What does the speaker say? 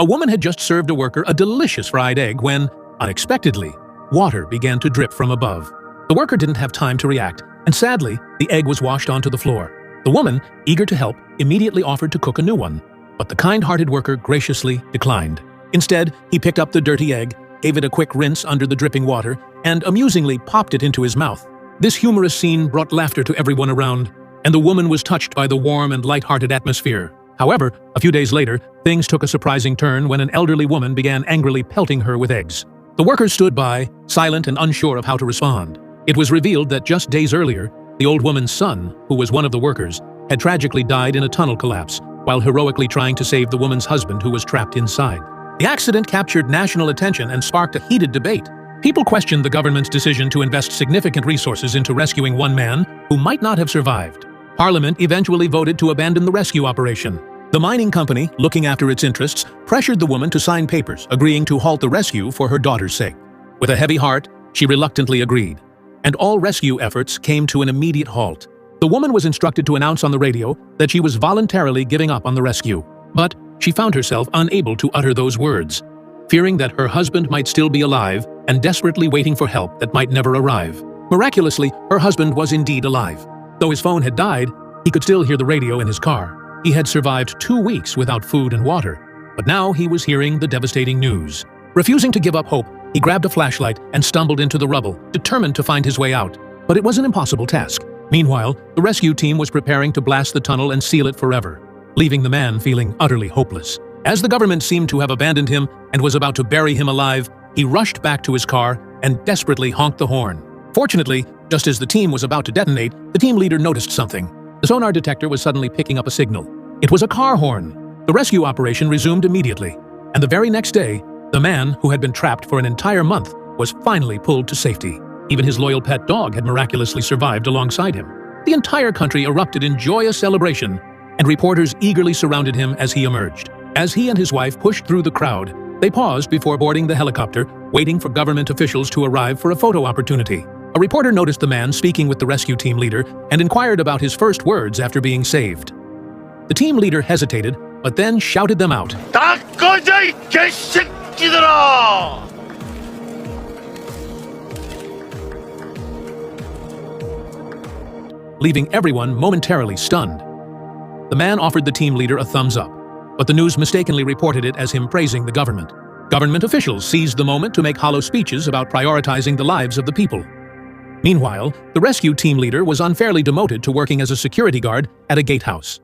A woman had just served a worker a delicious fried egg when, unexpectedly, water began to drip from above. The worker didn't have time to react, and sadly, the egg was washed onto the floor. The woman, eager to help, immediately offered to cook a new one, but the kind-hearted worker graciously declined. Instead, he picked up the dirty egg, gave it a quick rinse under the dripping water, and amusingly popped it into his mouth. This humorous scene brought laughter to everyone around, and the woman was touched by the warm and light-hearted atmosphere. However, a few days later, things took a surprising turn when an elderly woman began angrily pelting her with eggs. The workers stood by, silent and unsure of how to respond. It was revealed that just days earlier, the old woman's son, who was one of the workers, had tragically died in a tunnel collapse while heroically trying to save the woman's husband who was trapped inside. The accident captured national attention and sparked a heated debate. People questioned the government's decision to invest significant resources into rescuing one man who might not have survived. Parliament eventually voted to abandon the rescue operation. The mining company, looking after its interests, pressured the woman to sign papers agreeing to halt the rescue for her daughter's sake. With a heavy heart, she reluctantly agreed, and all rescue efforts came to an immediate halt. The woman was instructed to announce on the radio that she was voluntarily giving up on the rescue, but she found herself unable to utter those words, fearing that her husband might still be alive and desperately waiting for help that might never arrive. Miraculously, her husband was indeed alive. Though his phone had died, he could still hear the radio in his car. He had survived 2 weeks without food and water, but now he was hearing the devastating news. Refusing to give up hope, he grabbed a flashlight and stumbled into the rubble, determined to find his way out. But it was an impossible task. Meanwhile, the rescue team was preparing to blast the tunnel and seal it forever, leaving the man feeling utterly hopeless. As the government seemed to have abandoned him and was about to bury him alive, he rushed back to his car and desperately honked the horn. Fortunately, just as the team was about to detonate, the team leader noticed something. The sonar detector was suddenly picking up a signal. It was a car horn. The rescue operation resumed immediately, and the very next day, the man, who had been trapped for an entire month, was finally pulled to safety. Even his loyal pet dog had miraculously survived alongside him. The entire country erupted in joyous celebration, and reporters eagerly surrounded him as he emerged. As he and his wife pushed through the crowd, they paused before boarding the helicopter, waiting for government officials to arrive for a photo opportunity. A reporter noticed the man speaking with the rescue team leader and inquired about his first words after being saved. The team leader hesitated, but then shouted them out. Leaving everyone momentarily stunned. The man offered the team leader a thumbs up, but the news mistakenly reported it as him praising the government. Government officials seized the moment to make hollow speeches about prioritizing the lives of the people. Meanwhile, the rescue team leader was unfairly demoted to working as a security guard at a gatehouse.